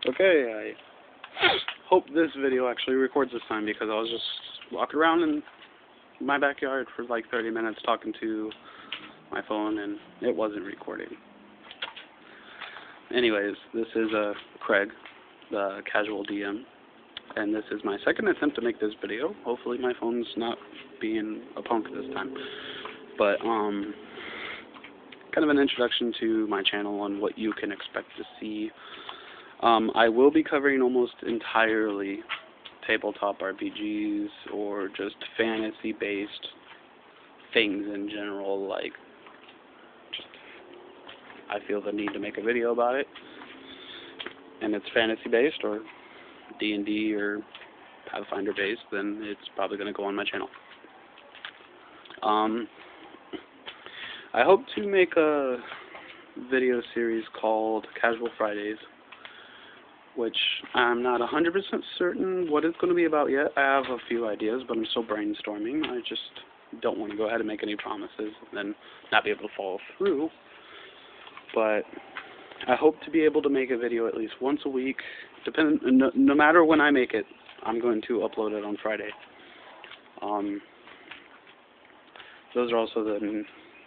Okay, I hope this video actually records this time because I was just walking around in my backyard for like 30 minutes talking to my phone and it wasn't recording. Anyways, this is Craig, the TheCasualDM, and this is my second attempt to make this video. Hopefully my phone's not being a punk this time. But kind of an introduction to my channel and what you can expect to see. I will be covering almost entirely tabletop RPGs or just fantasy-based things in general. Like, just I feel the need to make a video about it, and it's fantasy-based or D&D or Pathfinder-based, then it's probably going to go on my channel. I hope to make a video series called Casual Fridays, which I'm not 100% certain what it's going to be about yet. I have a few ideas, but I'm still brainstorming. I just don't want to go ahead and make any promises and then not be able to follow through. But I hope to be able to make a video at least once a week. No matter when I make it, I'm going to upload it on Friday. Those are also the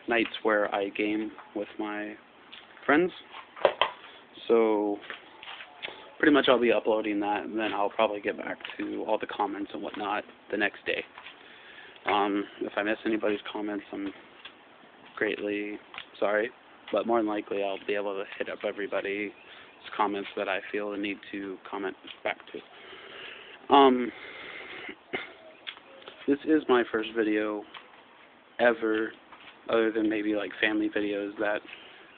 nights where I game with my friends. So pretty much I'll be uploading that, and then I'll probably get back to all the comments and whatnot the next day. If I miss anybody's comments, I'm greatly sorry, but more than likely I'll be able to hit up everybody's comments that I feel the need to comment back to. This is my first video ever, other than maybe like family videos that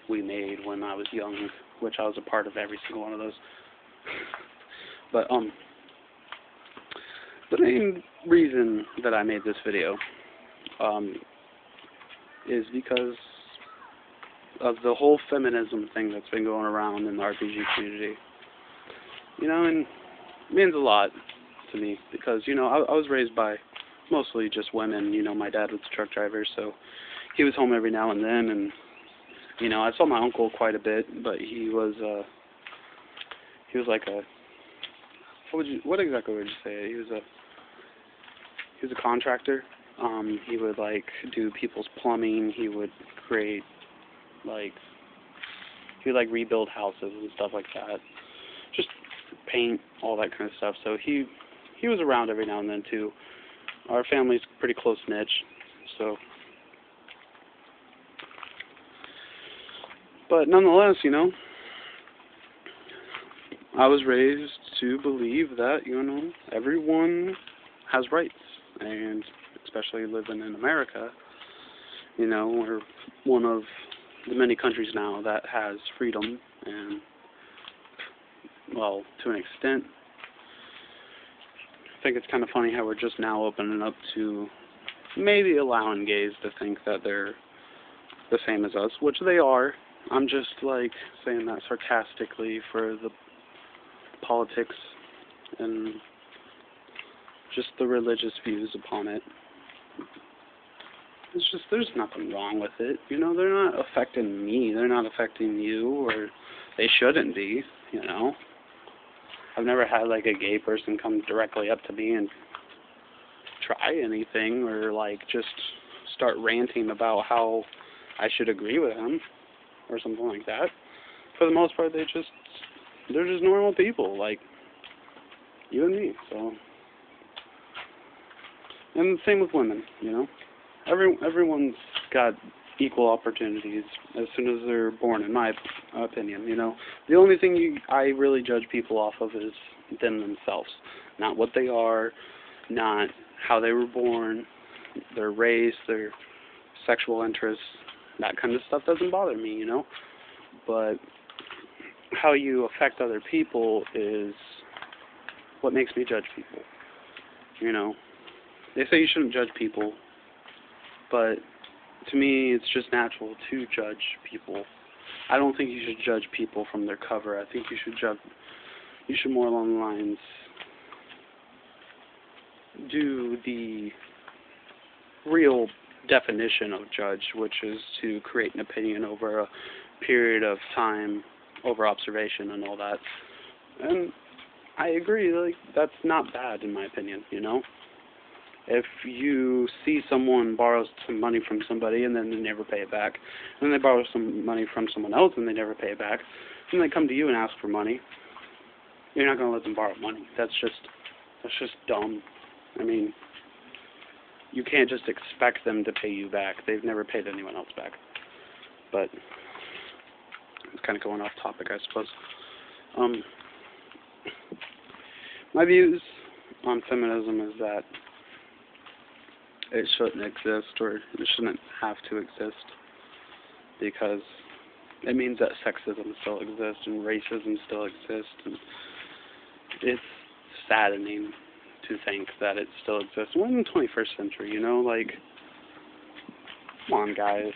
we made when I was young, which I was a part of every single one of those. But the main reason that I made this video is because of the whole feminism thing that's been going around in the RPG community. You know, and it means a lot to me because, you know, I was raised by mostly just women. You know, my dad was a truck driver, so he was home every now and then, and, you know, I saw my uncle quite a bit, but he was like a, what exactly would you say? He was a contractor. He would like do people's plumbing. He would create he would rebuild houses and stuff like that. Just paint, all that kind of stuff. So he was around every now and then too. Our family's pretty close knit, so. But nonetheless, you know, I was raised to believe that, you know, everyone has rights, and especially living in America, you know, we're one of the many countries now that has freedom, and, well, to an extent, I think it's kind of funny how we're just now opening up to maybe allowing gays to think that they're the same as us, which they are. I'm just, like, saying that sarcastically for the politics and just the religious views upon it. It's just, there's nothing wrong with it. You know, they're not affecting me. They're not affecting you, or they shouldn't be, you know. I've never had, like, a gay person come directly up to me and try anything or, like, just start ranting about how I should agree with them or something like that. For the most part, they're just normal people, like you and me, so. And the same with women, you know. Everyone's got equal opportunities as soon as they're born, in my opinion, you know. The only thing I really judge people off of is them themselves. Not what they are, not how they were born, their race, their sexual interests. That kind of stuff doesn't bother me, you know. But how you affect other people is what makes me judge people, you know. They say you shouldn't judge people, but to me it's just natural to judge people. I don't think you should judge people from their cover. I think you should more along the lines do the real definition of judge, which is to create an opinion over a period of time, over observation and all that. And I agree, like, that's not bad in my opinion, you know? If you see someone borrow some money from somebody and then they never pay it back, and then they borrow some money from someone else and they never pay it back, and they come to you and ask for money, you're not going to let them borrow money. That's just dumb. I mean, you can't just expect them to pay you back. They've never paid anyone else back. But it's kind of going off topic, I suppose. My views on feminism is that it shouldn't exist, or it shouldn't have to exist, because it means that sexism still exists and racism still exists, and it's saddening to think that it still exists. We're in the 21st century, you know, like, come on, guys.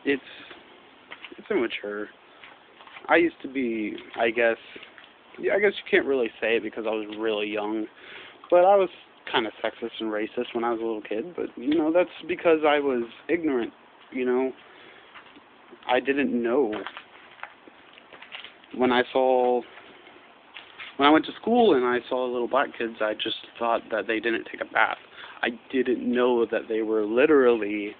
It's immature. I used to be, I guess you can't really say it because I was really young, but I was kind of sexist and racist when I was a little kid, but, you know, that's because I was ignorant, you know. I didn't know. When I went to school and I saw little black kids, I just thought that they didn't take a bath. I didn't know that they were literally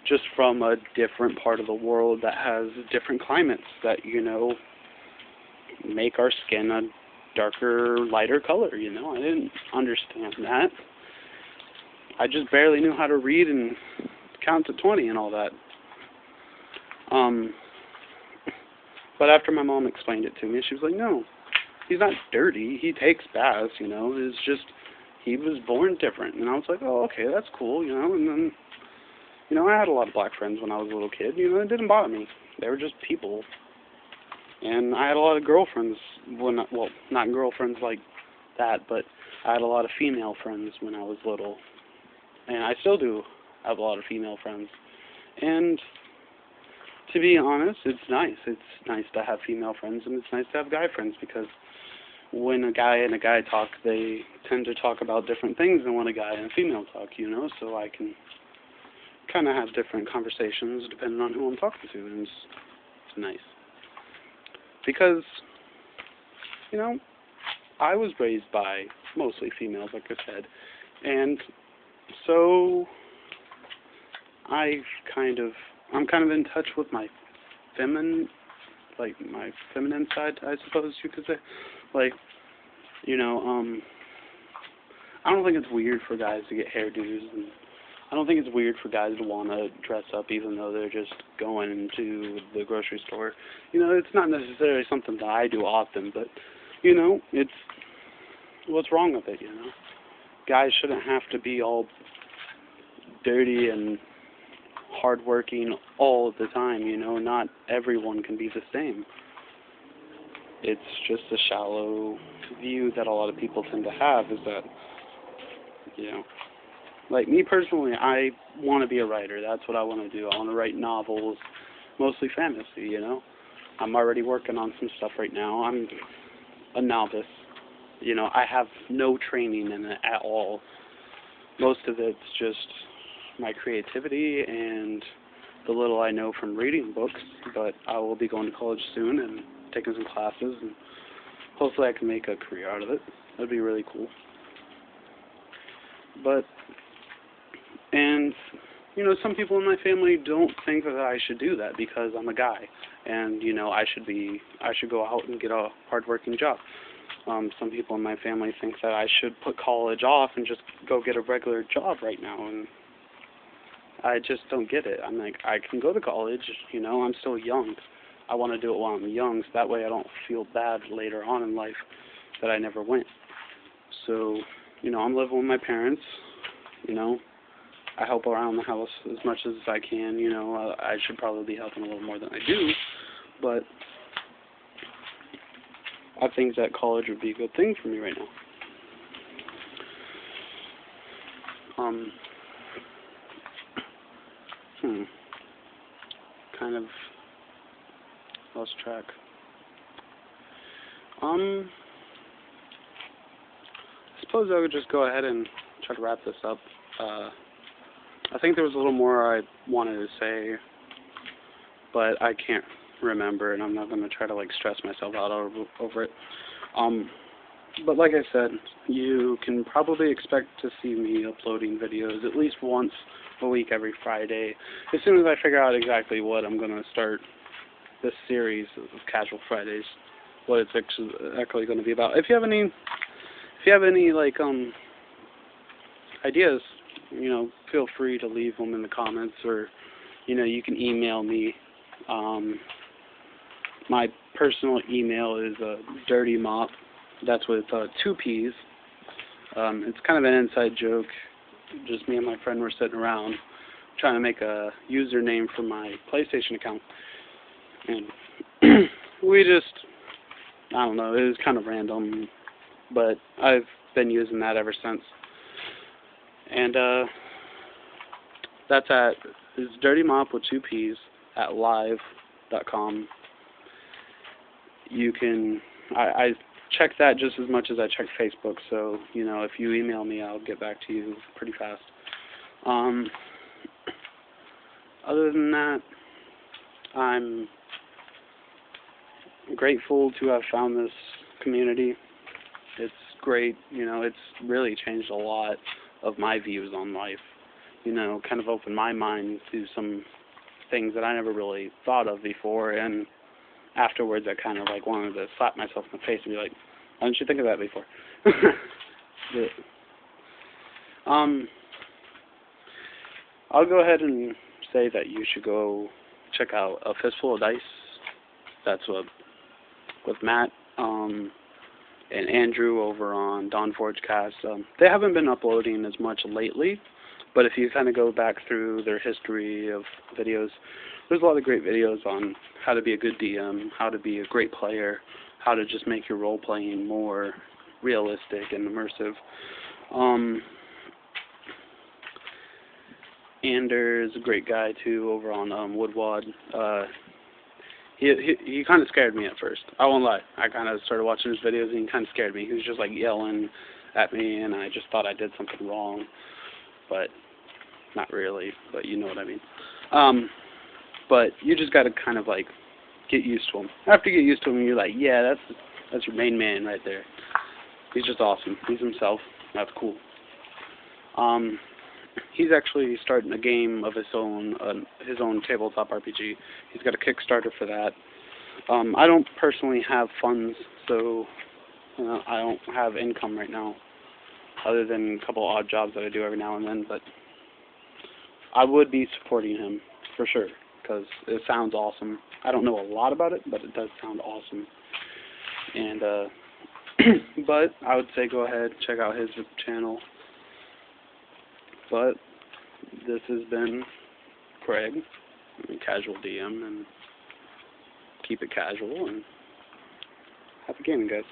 just from a different part of the world that has different climates that, you know, make our skin a darker, lighter color, you know. I didn't understand that. I just barely knew how to read and count to 20 and all that. But after my mom explained it to me, she was like, no, he's not dirty. He takes baths, you know. It's just, he was born different. And I was like, oh, okay, that's cool, you know. And then, you know, I had a lot of black friends when I was a little kid. You know, it didn't bother me. They were just people. And I had a lot of girlfriends well, not girlfriends like that, but I had a lot of female friends when I was little. And I still do have a lot of female friends. And to be honest, it's nice. It's nice to have female friends, and it's nice to have guy friends, because when a guy and a guy talk, they tend to talk about different things than when a guy and a female talk, you know, so I can kind of have different conversations depending on who I'm talking to, and it's nice. Because, you know, I was raised by mostly females, like I said, and so I'm kind of in touch with my feminine side, I suppose you could say. Like, you know, I don't think it's weird for guys to get hairdos, and I don't think it's weird for guys to want to dress up even though they're just going to the grocery store. You know, it's not necessarily something that I do often, but, you know, it's, what's wrong with it, you know? Guys shouldn't have to be all dirty and hardworking all of the time, you know. Not everyone can be the same. It's just a shallow view that a lot of people tend to have, is that, you know, like me personally, I want to be a writer. That's what I want to do. I want to write novels, mostly fantasy, you know. I'm already working on some stuff right now. I'm a novice. You know, I have no training in it at all. Most of it's just my creativity and the little I know from reading books, but I will be going to college soon and taking some classes, and hopefully I can make a career out of it. That'd be really cool. But, and, you know, some people in my family don't think that I should do that because I'm a guy, and, you know, I should go out and get a hard-working job. Some people in my family think that I should put college off and just go get a regular job right now, and I just don't get it. I'm like, I can go to college, you know, I'm still young. I want to do it while I'm young, so that way I don't feel bad later on in life that I never went. So, you know, I'm living with my parents, you know. I help around the house as much as I can, you know. I should probably be helping a little more than I do, but I think that college would be a good thing for me right now. Kind of lost track. I suppose I would just go ahead and try to wrap this up. I think there was a little more I wanted to say, but I can't remember, and I'm not going to try to like stress myself out over it. But like I said, you can probably expect to see me uploading videos at least once a week every Friday. As soon as I figure out exactly what I'm going to start this series of Casual Fridays, what it's actually going to be about. If you have any like ideas, feel free to leave them in the comments, or you can email me. My personal email is dirtymop. That's with 2 P's. It's kind of an inside joke. Just me and my friend were sitting around trying to make a username for my PlayStation account, and we just, I don't know, it was kind of random, but I've been using that ever since. And that's it's dirtymop with 2 P's at live.com. You can, I check that just as much as I check Facebook, so, if you email me, I'll get back to you pretty fast. Other than that, I'm grateful to have found this community. It's great, it's really changed a lot of my views on life, kind of opened my mind to some things that I never really thought of before, and afterwards I kind of like wanted to slap myself in the face and be like, why didn't you think of that before? I'll go ahead and say that you should go check out A Fistful of Dice. That's with Matt and Andrew over on Dawn Forge Cast. They haven't been uploading as much lately, but if you kind of go back through their history of videos, there's a lot of great videos on how to be a good DM, how to be a great player, how to just make your role-playing more realistic and immersive. Anders is a great guy, too, over on Woodwad. He kind of scared me at first. I won't lie. I kind of started watching his videos, and he kind of scared me. He was just, like, yelling at me, and I just thought I did something wrong. But not really, but you know what I mean. But you just got to kind of, like, get used to him. After you get used to him, you're like, yeah, that's your main man right there. He's just awesome. He's himself. That's cool. He's actually starting a game of his own tabletop RPG. He's got a Kickstarter for that. I don't personally have funds, so I don't have income right now, other than a couple odd jobs that I do every now and then. But I would be supporting him for sure, because it sounds awesome. I don't know a lot about it, but it does sound awesome. And but I would say go ahead, check out his channel. But this has been Craig, TheCasualDM, and keep it casual and happy gaming, guys.